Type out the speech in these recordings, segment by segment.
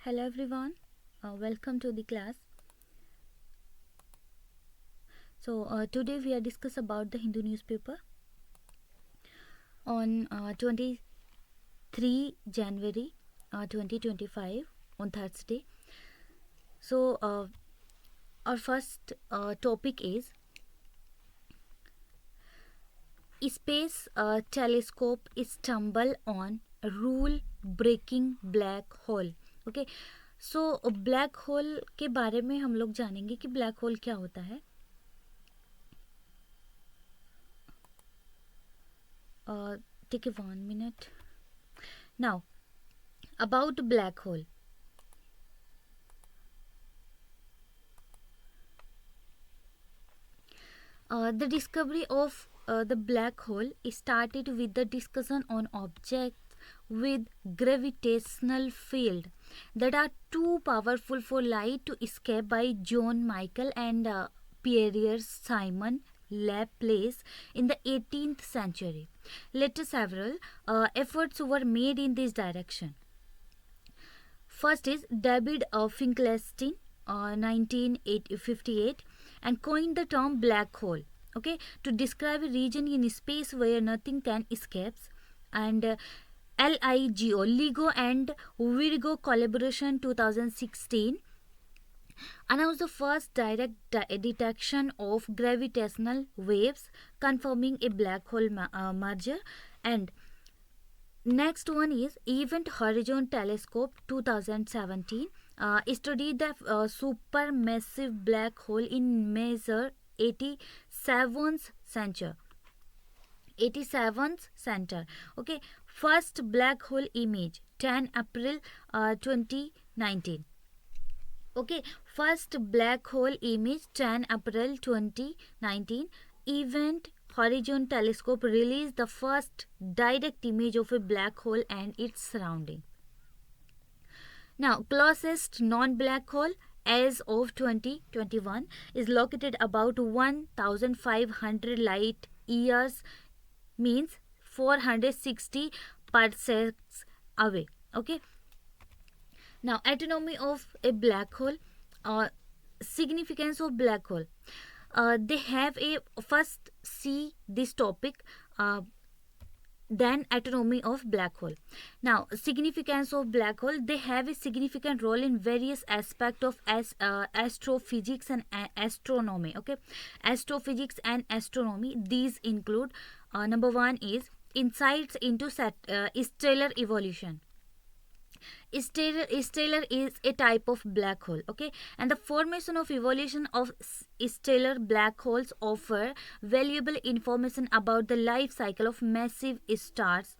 Hello everyone, welcome to the class. Today we are discuss about the Hindu newspaper on 23 January 2025 on Thursday. Our first topic is space telescope stumble on rule breaking black hole. Okay, so black hole के बारे में हम लोग जानेंगे कि black hole क्या होता है. Take 1 minute. Now, about black hole. The discovery of the black hole started with the discussion on objects with gravitational field that are too powerful for light to escape by John Michael and Pierre Simon Laplace in the 18th century. Later several efforts were made in this direction. First is David Finkelstein, 1958, and coined the term black hole, okay, to describe a region in space where nothing can escape. And LIGO and Virgo collaboration 2016 announced the first direct detection of gravitational waves, confirming a black hole merger. And next one is Event Horizon Telescope 2017 studied the supermassive black hole in measure 87th center. Okay, first black hole image 10 April 2019. Okay, first black hole image 10 April 2019. Event Horizon Telescope released the first direct image of a black hole and its surrounding. Now, closest non-black hole as of 2021 is located about 1500 light years, means 460 parsecs away. Okay. Now, anatomy of a black hole, significance of black hole. They have a first see this topic, then anatomy of black hole. Now, significance of black hole. They have a significant role in various aspects of astrophysics and astronomy. Okay, astrophysics and astronomy. These include number one is insights into stellar evolution. Stellar is a type of black hole, okay, and the formation of evolution of stellar black holes offer valuable information about the life cycle of massive stars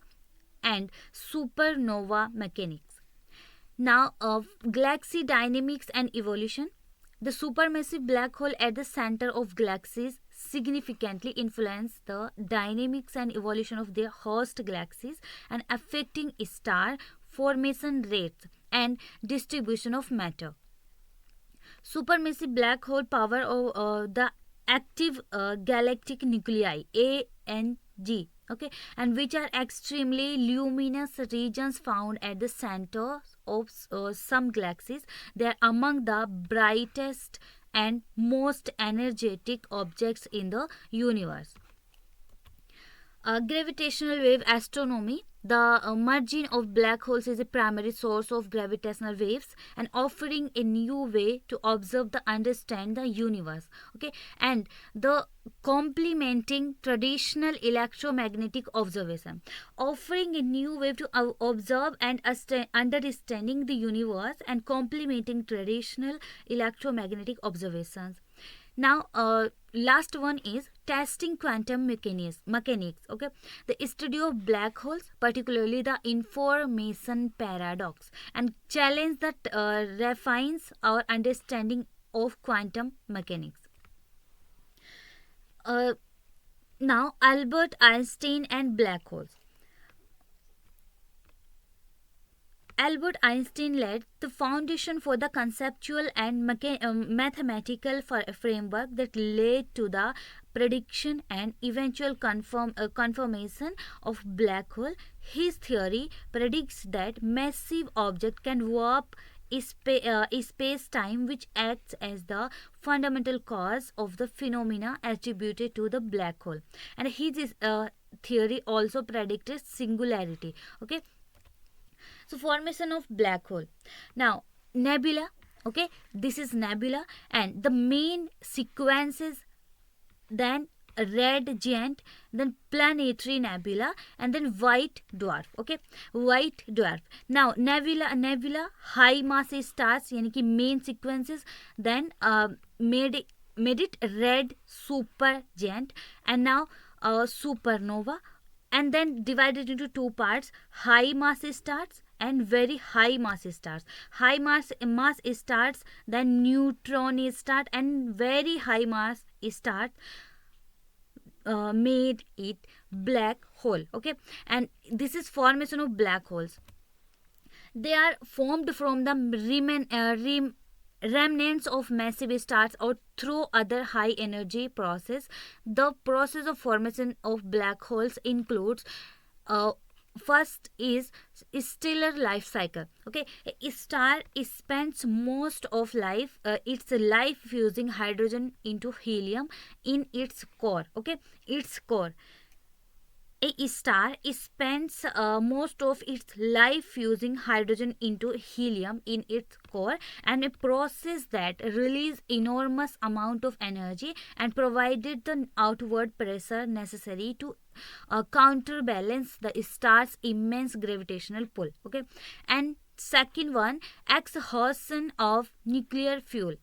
and supernova mechanics. Now, of galaxy dynamics and evolution. The supermassive black hole at the center of galaxies significantly influence the dynamics and evolution of their host galaxies and affecting star formation rates and distribution of matter. Supermassive black hole power the active galactic nuclei ANG, okay, and which are extremely luminous regions found at the center of some galaxies. They are among the brightest and most energetic objects in the universe. Gravitational wave astronomy. The merging of black holes is a primary source of gravitational waves and offering a new way to observe the understand the universe. Okay, and the complementing traditional electromagnetic observation, offering a new way to observe and understanding the universe and complementing traditional electromagnetic observations. Now, last one is testing quantum mechanics. Okay, the study of black holes, particularly the information paradox, and challenge that refines our understanding of quantum mechanics. Now, Albert Einstein and black holes. Albert Einstein laid the foundation for the conceptual and mathematical framework that led to the prediction and eventual confirmation of black hole. His theory predicts that massive objects can warp space-time, which acts as the fundamental cause of the phenomena attributed to the black hole. And his theory also predicted singularity. Okay, so formation of black hole. Now, nebula. Okay, this is nebula, and the main sequences, then red giant, then planetary nebula, and then white dwarf. Okay, white dwarf. Now nebula high mass stars यानी कि main sequences, then made it red super giant, and now supernova, and then divided into two parts: high mass stars and very high mass stars. High mass stars, then neutron star, and very high mass stars made it black hole. Okay, and this is formation of black holes. They are formed from the remnants of massive stars or through other high energy process. The process of formation of black holes includes first is stellar life cycle. Okay, a star spends most of its life fusing hydrogen into helium in its core. Okay, its core. A star spends most of its life fusing hydrogen into helium in its core, and a process that releases enormous amount of energy and provided the outward pressure necessary to counterbalance the star's immense gravitational pull. Okay, and second one, exhaustion of nuclear fuel.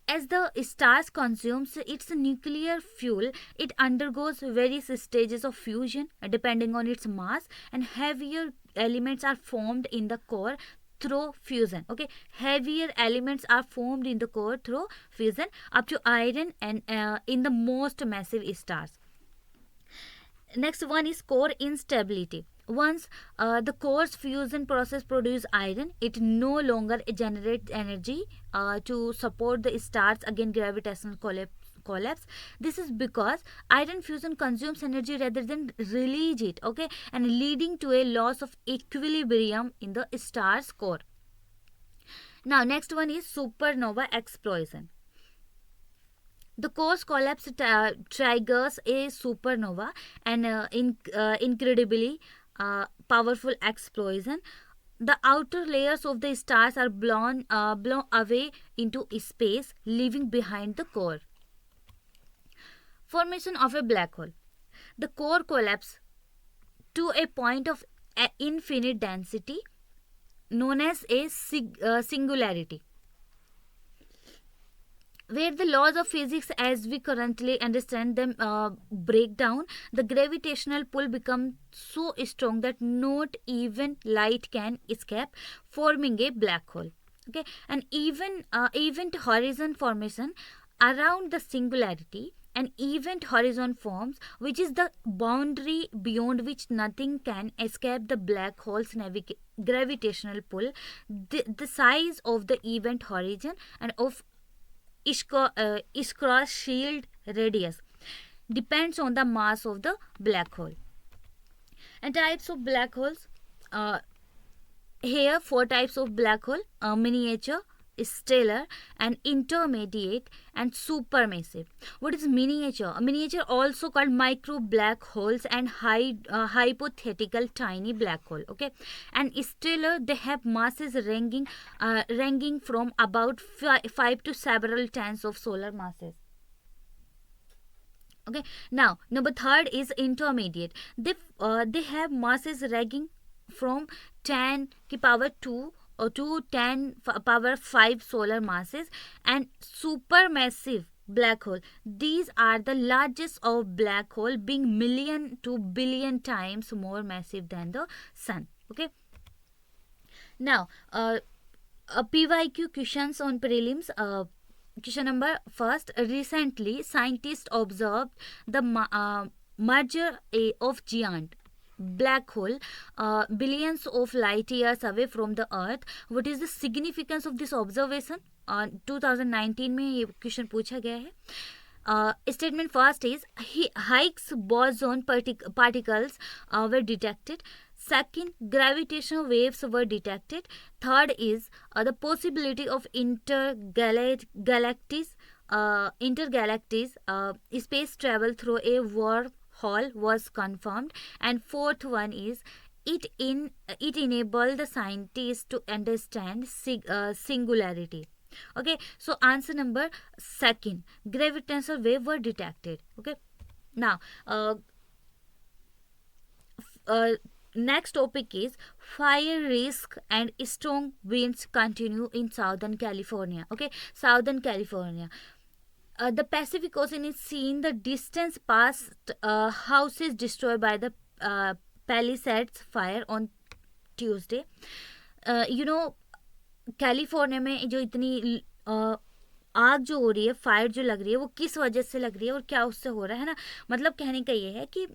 As the star consumes its nuclear fuel, it undergoes various stages of fusion depending on its mass, and heavier elements are formed in the core through fusion. Okay, heavier elements are formed in the core through fusion up to iron and in the most massive stars. Next one is core instability. Once the core's fusion process produces iron, it no longer generates energy to support the star's again gravitational collapse. This is because iron fusion consumes energy rather than release it. Okay, and leading to a loss of equilibrium in the star's core. Now, next one is supernova explosion. The core's collapse triggers a supernova, and incredibly powerful explosion. The outer layers of the stars are blown away into space, leaving behind the core. Formation of a black hole. The core collapses to a point of infinite density known as a singularity, where the laws of physics as we currently understand them break down. The gravitational pull becomes so strong that not even light can escape, forming a black hole. Okay, and event horizon formation around the singularity. An event horizon forms, which is the boundary beyond which nothing can escape the black hole's gravitational pull. The size of the event horizon and of Iskra shield radius depends on the mass of the black hole. And types of black holes. Here 4 types of black hole: miniature, stellar, and intermediate, and supermassive. What is miniature? Miniature, also called micro black holes and hypothetical tiny black hole. Okay, and stellar, they have masses ranging from about 5 to several tens of solar masses. Okay, now number third is intermediate. They have masses ranging from 10 to power 2 or to 10 power 5 solar masses. And supermassive black hole, these are the largest of black hole, being million to billion times more massive than the sun. Okay, now PYQ questions on prelims. Question number first: recently scientists observed the merger of giant black hole billions of light years away from the earth. What is the significance of this observation? 2019 में ये question पूछा गया है. Statement first is Higgs boson particles were detected. Second, gravitational waves were detected. Third is the possibility of intergalactic space travel through a wormhole was confirmed. And fourth one is it enabled the scientists to understand singularity. Okay, so answer number second, gravitational wave were detected. Okay, now next topic is fire risk and strong winds continue in Southern California. Okay, Southern California. The Pacific Ocean is seen the distance past houses destroyed by the Palisades fire on Tuesday. California में जो इतनी आग जो हो रही है, fire जो लग रही है, वो किस वजह से लग रही है और क्या उससे हो रहा है ना, मतलब कहने का ये है कि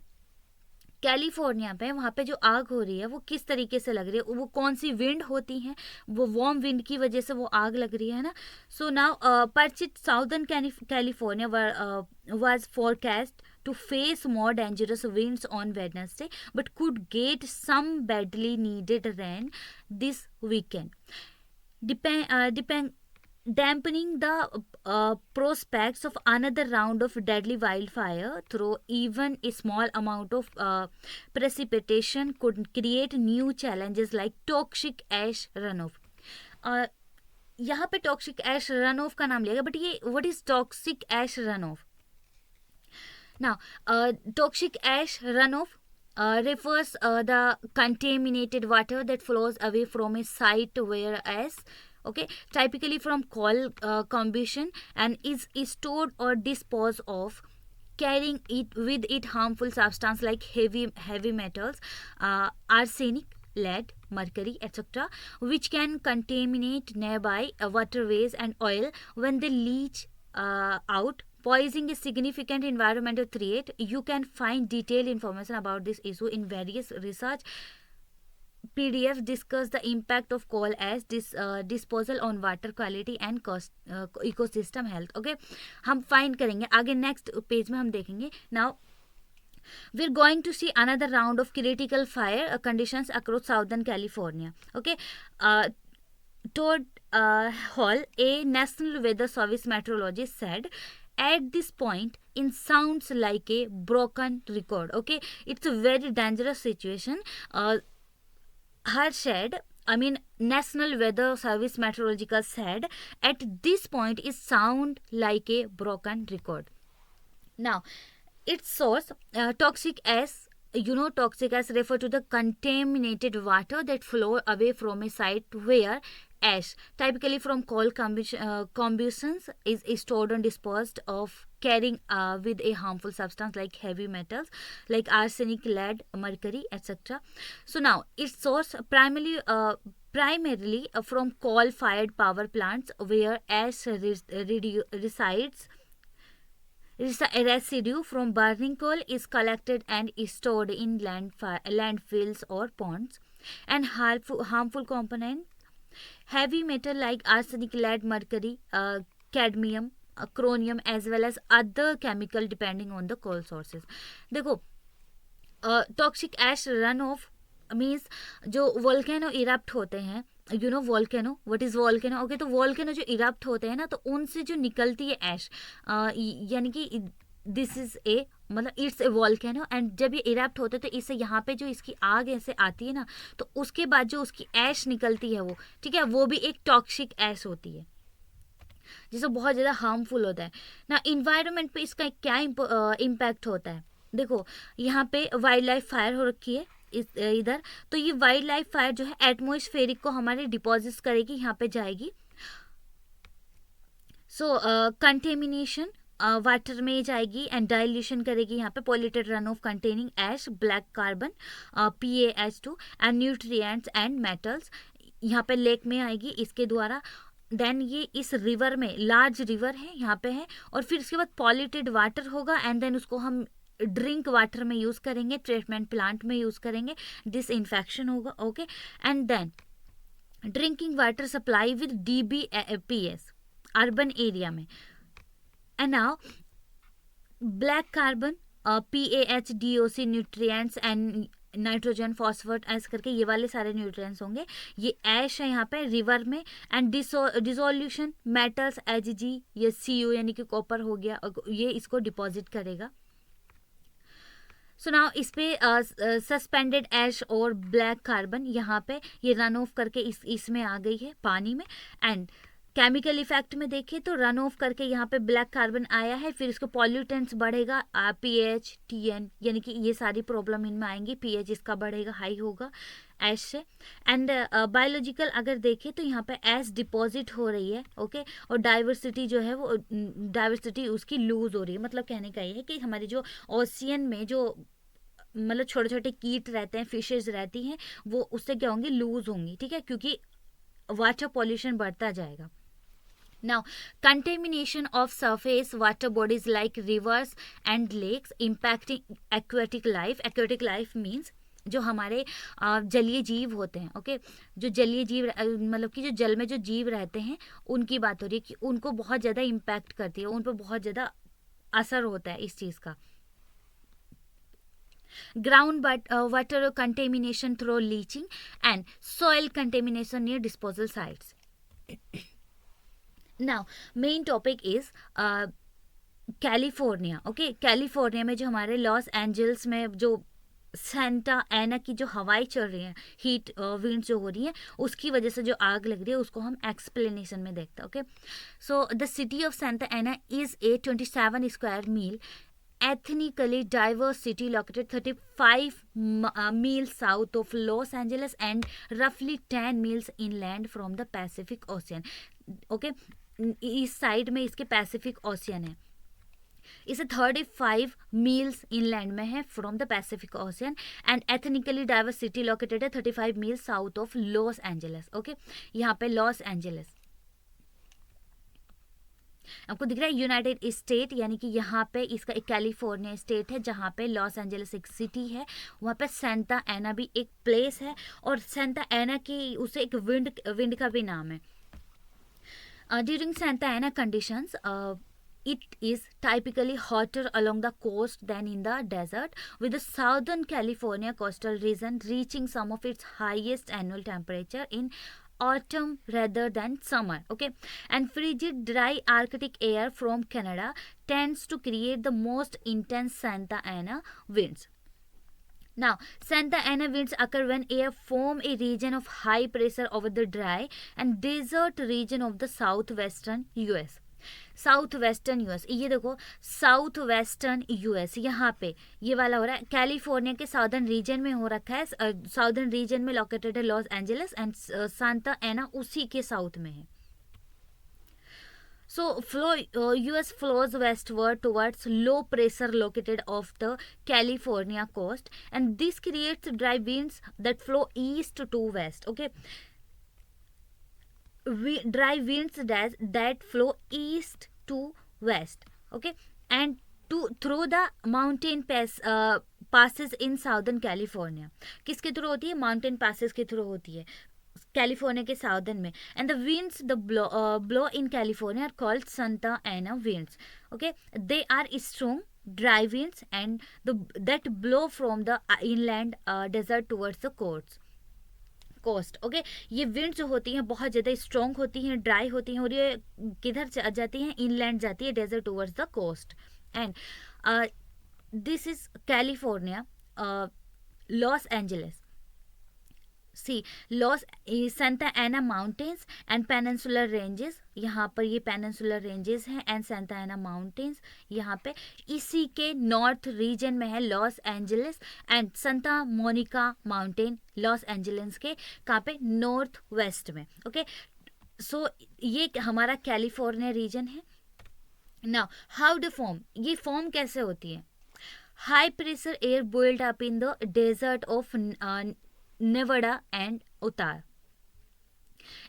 कैलिफोर्निया पे वहाँ पे जो आग हो रही है वो किस तरीके से लग रही है, वो कौन सी विंड होती हैं, वो वार्म विंड की वजह से वो आग लग रही है ना. सो नाउ परचिट southern California was forecast to face more dangerous winds on Wednesday, but could get some badly needed rain this weekend, dampening the prospects of another round of deadly wildfire. Through even a small amount of precipitation could create new challenges like toxic ash runoff. यहाँ पे toxic ash run of का नाम लिया, but ये what is toxic ash run off. Now toxic ash run off refers the contaminated water that flows away from a site, whereas typically from coal combustion, and is stored or disposed of, carrying it with it harmful substance like heavy metals, arsenic, lead, mercury, etc., which can contaminate nearby waterways and oil when they leach out, posing a significant environmental threat. You can find detailed information about this issue in various research PDF discuss the impact of coal ash disposal on water quality and ecosystem health. Okay, हम find करेंगे आगे next page में हम देखेंगे. Now we're going to see another round of critical fire conditions across Southern California. Okay, Todd Hall, a National Weather Service meteorologist, said, at this point it sounds like a broken record. Okay, it's a very dangerous situation. Her said, National Weather Service meteorological said, at this point it sound like a broken record. Now, its source, toxic ash. Toxic ash refer to the contaminated water that flow away from a site where ash, typically from coal combustions, is stored and disposed of, carrying with a harmful substance like heavy metals like arsenic, lead, mercury, etc. So now its source primarily from coal-fired power plants where ash resides. Residue from burning coal is collected and is stored in landfills or ponds, and harmful components, heavy metal like arsenic, lead, mercury, cadmium, chromium, as well as other chemical depending on the coal sources. देखो, toxic ash runoff means जो volcano erupt होते हैं, volcano, what is volcano. Okay, तो volcano जो erupt होते हैं ना, तो उनसे जो निकलती है ऐश, यानी कि दिस इज ए, मतलब इट्स ए वोल्केनो, एंड जब ये इरप्ट होते हैं तो इससे यहाँ पे जो इसकी आग ऐसे आती है ना, तो उसके बाद जो उसकी ऐश निकलती है वो, ठीक है, वो भी एक टॉक्सिक ऐश होती है जिससे बहुत ज़्यादा हार्मफुल होता है ना. इन्वायरमेंट पे इसका क्या इम्पैक्ट होता है. देखो, यहाँ पे वाइल्ड लाइफ फायर हो रखी है इधर, तो ये वाइल्ड लाइफ फायर जो है एटमॉस्फेरिक को हमारे डिपॉजिट करेगी, यहाँ पे जाएगी. सो कंटेमिनेशन वाटर में जाएगी एंड डाइल्यूशन करेगी यहाँ पे polluted run off containing ash, black carbon, PaH2 and nutrients and metals, यहाँ पे लेक में आएगी इसके द्वारा. देन ये इस रिवर में, लार्ज रिवर है यहाँ पे है, और फिर इसके बाद पॉल्यूटेड वाटर होगा एंड देन उसको हम ड्रिंक वाटर में यूज़ करेंगे, ट्रीटमेंट प्लांट में यूज़ करेंगे, डिसइंफेक्शन होगा. Okay, and then drinking water supply with DBPS urban area में. And now black carbon, PaH, DOC, nutrients and nitrogen, phosphorus, ऐसे करके ये वाले सारे न्यूट्रिएंट्स होंगे। ये ऐश है यहाँ पे रिवर में। एंड डिसोल्यूशन मेटल्स Hg, ये Cu यानी कि कॉपर हो गया, ये इसको डिपॉजिट करेगा। सो नाउ इस पे सस्पेंडेड ऐश और ब्लैक कार्बन यहाँ पे ये रन ऑफ करके इसमें आ गई है पानी में। एंड केमिकल इफेक्ट में देखें तो रन ऑफ करके यहाँ पे ब्लैक कार्बन आया है, फिर इसको पॉल्यूटेंट्स बढ़ेगा, pH, TN, यानी कि ये सारी प्रॉब्लम इनमें आएंगी। pH इसका बढ़ेगा, हाई होगा ऐश से। एंड बायोलॉजिकल अगर देखें तो यहाँ पे ऐश डिपॉजिट हो रही है, ओके, और डाइवर्सिटी जो है वो डाइवर्सिटी उसकी लूज हो रही है। मतलब कहने का ये है कि हमारी जो ओशियन में जो मतलब छोटे छोटे कीट रहते हैं, फिशेज रहती हैं, वो उससे क्या होंगी, लूज होंगी, ठीक है, क्योंकि वाटर पॉल्यूशन बढ़ता जाएगा। Now, contamination of surface water bodies like rivers and lakes impacting aquatic life. Aquatic life means जो हमारे जलीय जीव होते हैं, ओके, जो जलीय जीव मतलब कि जो जल में जो जीव रहते हैं उनकी बात हो रही है कि उनको बहुत ज़्यादा इम्पैक्ट करती है, उन पर बहुत ज़्यादा असर होता है इस चीज़ का। Ground water contamination through leaching and soil contamination near disposal sites. Now main topic is California, okay. California में जो हमारे लॉस एंजल्स में जो सेंटा एना की जो हवाएं चल रही हैं, हीट विंड जो हो रही है, उसकी वजह से जो आग लग रही है उसको हम एक्सप्लेनेशन में देखते हैं, okay. So the city of Santa Ana is a 27 square mile ethnically diverse city located 35 miles south of Los Angeles and roughly 10 miles inland from the Pacific Ocean, okay। इस साइड में इसके Pacific ocean है, इसे 35 meals inland में है from the Pacific ocean. And ethnically diverse city located है 35 meals south of Los Angeles, okay. यहाँ पे लॉस एंजलिस आपको दिख रहा है, यूनाइटेड स्टेट, यानी कि यहाँ पे इसका एक कैलिफोर्निया स्टेट है जहाँ पे लॉस एंजलिस एक सिटी है, वहाँ पे सेंटा एना भी एक प्लेस है, और सेंटा एना की उसे एक विंड का भी नाम है। During Santa Ana conditions it is typically hotter along the coast than in the desert, with the southern California coastal region reaching some of its highest annual temperature in autumn rather than summer, okay। And frigid dry Arctic air from Canada tends to create the most intense Santa Ana winds. Now, Santa Ana winds occur when air form a region of high pressure over the dry and desert region of the southwestern US. South western US, ये देखो south western US, यहाँ पे ये वाला हो रहा है, California के साउदर्न रीजन में हो रखा है, साउदर्न रीजन में लोकेटेड है लॉस एंजलिस, एंड सांता एना उसी के साउथ में है। So US flows westward towards low pressure located off the California coast, and this creates dry winds that flow east to west, okay। Dry winds that flow east to west, okay, and through the mountain passes in southern California. किसके through होती है? Mountain passes के through होती है California के southern में। And the winds the blow in California are called Santa Ana winds, okay। they are strong dry winds and that blow from the inland desert towards the coast, okay. ये wind जो होती हैं बहुत ज़्यादा strong होती हैं, dry होती हैं, और ये किधर जाती हैं? इनलैंड जाती है, desert towards the coast. And this is California, Los Angeles. See Los Santa Ana mountains and peninsular ranges, यहाँ पर ये पेनिनसुलर रेंजेस हैं एंड सेंटा एना माउंटेन्स यहाँ पे, इसी के नॉर्थ रीजन में है Los Angeles, and Santa Monica mountain Los Angeles के कहाँ पे? नॉर्थ वेस्ट में, ओके। सो ये हमारा कैलिफोर्निया रीजन है। नाउ हाउ द फॉर्म, ये फॉर्म कैसे होती है? High pressure air boiled up in the desert of Nevada and Utah.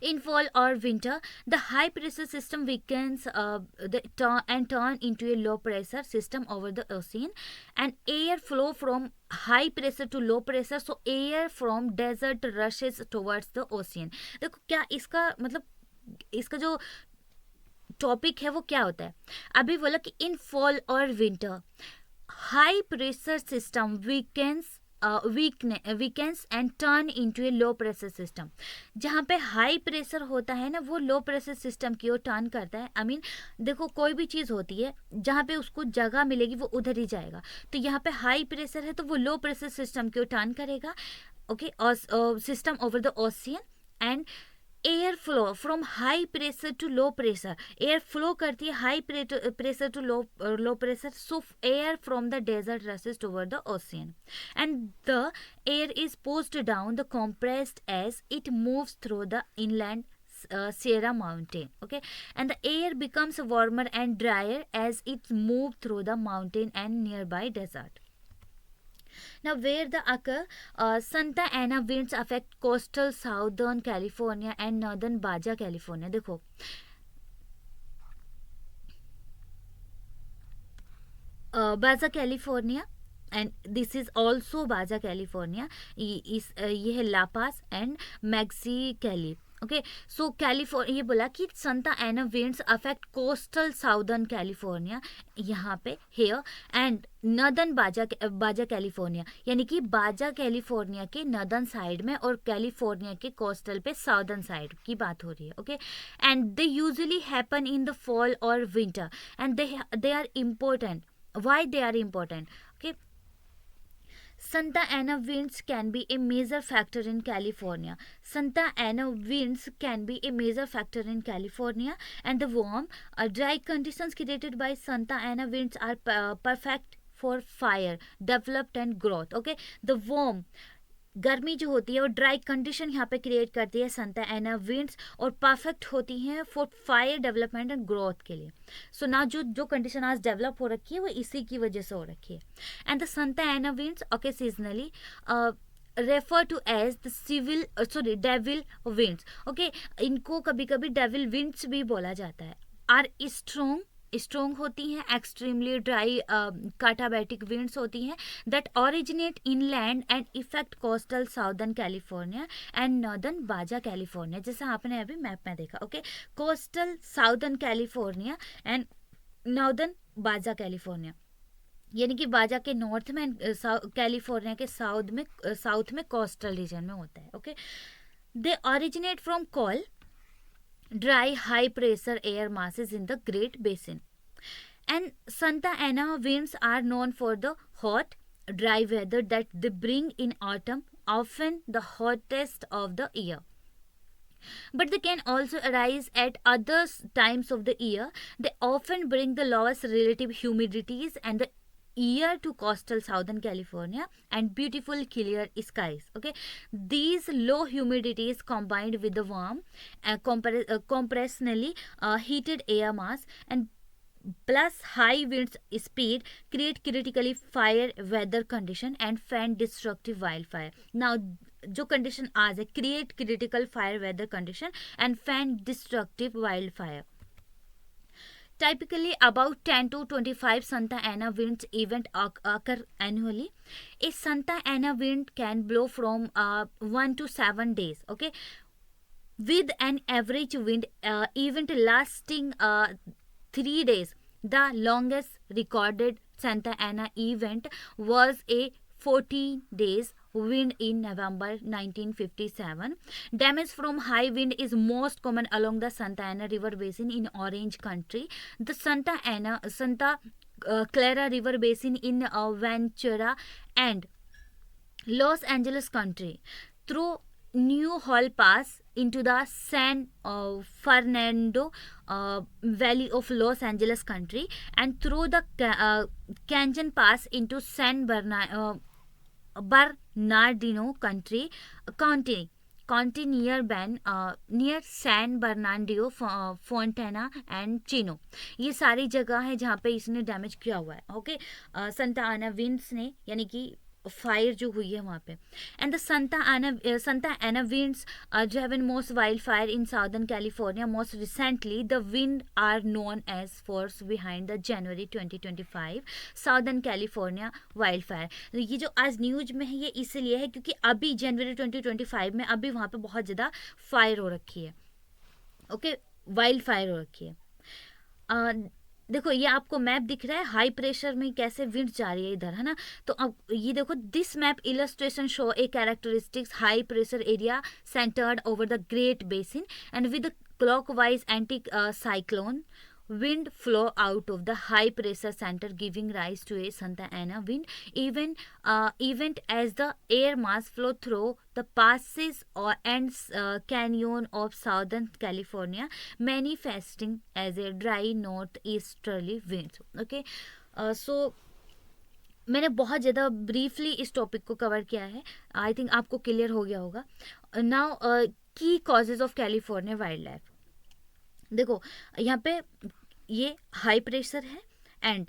In fall or winter, the high pressure system weakens and turn into a low pressure system over the ocean, and air flow from high pressure to low pressure, so air from desert rushes towards the ocean. देखो क्या इसका मतलब, इसका जो topic है वो क्या होता है? अभी बोला कि इन फॉल और winter high pressure system weakens weakens and turn into A low pressure system. जहाँ पे हाई प्रेशर होता है ना, वो लो प्रेशर सिस्टम की ओर टर्न करता है. आई मीन देखो, कोई भी चीज़ होती है जहाँ पे उसको जगह मिलेगी वो उधर ही जाएगा. तो यहाँ पे हाई प्रेशर है तो वो लो प्रेशर सिस्टम की ओर टर्न करेगा. ओके, और system over the ocean. And air flow from high pressure to low pressure, air flow करती है high pressure to low pressure. So air from the desert rushes toward the ocean, and the air is pushed down the compressed as it moves through the inland Sierra Mountain. Okay, and the air becomes warmer and drier as it moves through the mountain and nearby desert. Now, where the occur, Santa Ana winds affect coastal southern California and northern Baja California. देखो, Baja California and this is also Baja California. ये है La Paz and Mexicali. Okay, so California, ये बोला कि Santa Ana winds affect coastal southern California यहाँ पे here and northern Baja California, यानी कि बाजा कैलिफोर्निया के नर्दर्न साइड में और कैलिफोर्निया के कोस्टल पे साउदर्न साइड की बात हो रही है. Okay, and they usually happen in the fall और winter and they are important. Why they are important? Okay, Santa Ana winds can be a major factor in California. Santa Ana winds can be a major factor in California, and the warm, dry conditions created by Santa Ana winds are perfect for fire, development and growth. Okay, the warm, गर्मी जो होती है वो dry condition यहाँ पे create करती है संता Ana winds, और परफेक्ट होती हैं for fire development and growth के लिए. सो ना जो कंडीशन आज डेवलप हो रखी है वो इसी की वजह से हो रखी है. And the Santa Ana winds okay seasonally refer to as the devil winds. Okay, इनको कभी कभी डेविल विंड्स भी बोला जाता है. आर स्ट्रोंग होती हैं, एक्सट्रीमली ड्राई काटाबैटिक विंड्स होती हैं that originate inland and effect coastal southern California and northern बाजा कैलिफोर्निया, जैसा आपने अभी मैप में देखा. Okay, coastal southern California and northern बाजा कैलिफोर्निया, यानी कि बाजा के नॉर्थ में, कैलिफोर्निया के साउथ में कोस्टल रीजन में होता है. Okay, they originate from cool dry high pressure air masses in the Great Basin, and Santa Ana winds are known for the hot dry weather that they bring in autumn, often the hottest of the year. But they can also arise at other times of the year. They often bring the lowest relative humidities and the year to coastal southern California and beautiful clear skies. Okay, these low humidities combined with the warm compressively heated air mass and plus high wind speed create critically fire weather condition and fan destructive wildfire. Now जो condition आज है, create critical fire weather condition and fan destructive wild fire. Typically, about 10 to 25 Santa Ana winds event occur annually. A Santa Ana wind can blow from 1 to 7 days. Okay, with an average wind event lasting 3 days. The longest recorded Santa Ana event was a 14 days wind in November 1957. Damage from high wind is most common along the Santa Ana River Basin in Orange County, the Santa Clara River Basin in Ventura, and Los Angeles County through New Hall Pass into the San Fernando Valley of Los Angeles County, and through the Canyon Pass into San Bernardino County near San Bernardino, Fontana and Chino. ये सारी जगह है जहाँ पे इसने damage किया हुआ है. ओके, संता आना विंड्स ने, यानी कि फायर जो हुई है वहाँ पे. And the Santa Ana winds driven most wild fire in southern California. Most recently the wind are known as force behind the January 2025 southern California wild fire. ये जो आज न्यूज में है ये इसलिए है क्योंकि अभी जनवरी 2025 में अभी वहाँ पे बहुत ज़्यादा फायर हो रखी है. ओके, वाइल्ड फायर हो रखी है. देखो ये आपको मैप दिख रहा है हाई प्रेशर में कैसे विंड जा रही है इधर, है ना। तो अब ये देखो, this map illustration show A characteristics high pressure area centred over the great basin and with clockwise anti-cyclone wind flow out of the high pressure center, giving rise to a Santa Ana event as the air mass flow through the passes or and canyon of southern California, manifesting as a dry northeasterly wind. Okay, so मैंने बहुत ज़्यादा briefly इस topic को cover किया है, I think आपको clear हो गया होगा। नाउ की causes of California wild life, देखो यहाँ पे ये हाई प्रेशर है and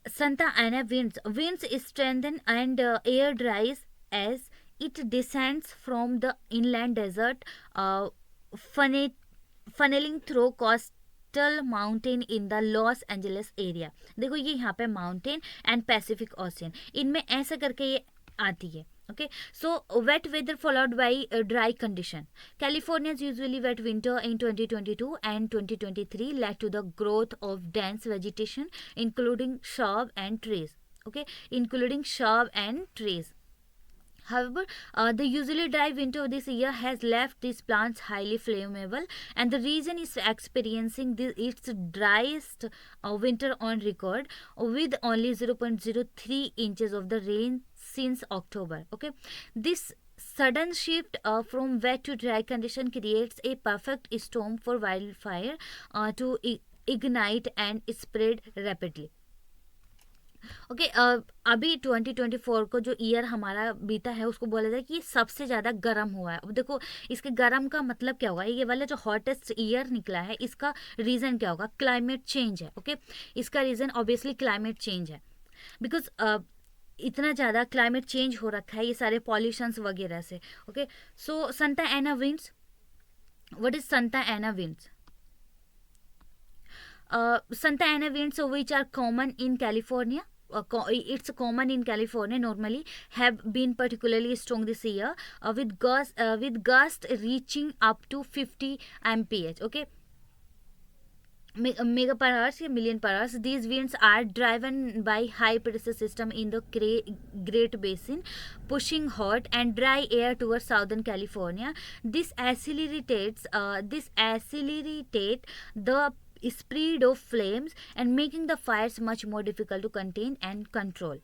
Santa Ana winds strengthen and air dries as it descends from the inland desert, funneling through coastal mountain in the Los Angeles area। देखो ये यहाँ पे mountain and Pacific ocean, इनमें ऐसा करके ये आती है। Okay, so wet weather followed by dry condition. California's usually wet winter in 2022 and 2023 led to the growth of dense vegetation, including shrub and trees. Okay, including shrub and trees. However, the usually dry winter of this year has left these plants highly flammable, and the region is experiencing its driest winter on record, with only 0.03 inches of the rain since October. Okay, this sudden shift from wet to dry condition creates a perfect storm for wildfire to ignite and spread rapidly. Okay, अभी 2024 को जो year हमारा बीता है उसको बोला जाए कि ये सबसे ज़्यादा गर्म हुआ है। अब देखो इसके गर्म का मतलब क्या होगा, ये वाला जो हॉटेस्ट ईयर निकला है इसका रीज़न क्या होगा, क्लाइमेट चेंज है। ओके, इसका रीज़न ऑब्वियसली क्लाइमेट चेंज है, बिकॉज इतना ज़्यादा क्लाइमेट चेंज हो रखा है ये सारे पॉल्यूशंस वगैरह से। Okay, so Santa Ana winds, what is Santa Ana winds? Santa Ana winds, which are common in California, it's common in California normally, have been particularly strong this year, with gusts reaching up to 50 mph. Okay, mega per hour या million per hour. These winds are driven by high pressure system in the Great Basin, pushing hot and dry air towards Southern California. This accelerates the spread of flames and making the fires much more difficult to contain and control.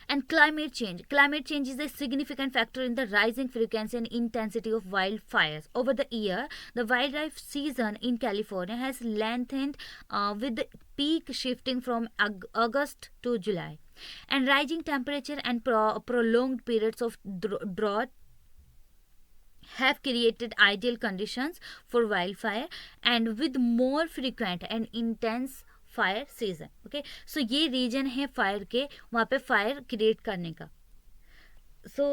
And climate change is a significant factor in the rising frequency and intensity of wildfires. Over the year, the wildlife season in California has lengthened, with the peak shifting from August to July, and rising temperature and prolonged periods of drought have created ideal conditions for wildfire and with more frequent and intense fire season. Okay, so ये region है fire के, वहाँ पे fire create करने का। सो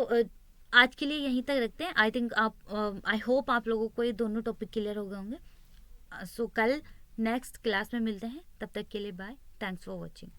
आज के लिए यहीं तक रखते हैं। आई थिंक आप आई होप आप लोगों को ये दोनों टॉपिक क्लियर हो गए होंगे। सो कल नेक्स्ट क्लास में मिलते हैं, तब तक के लिए बाय, थैंक्स फॉर वॉचिंग।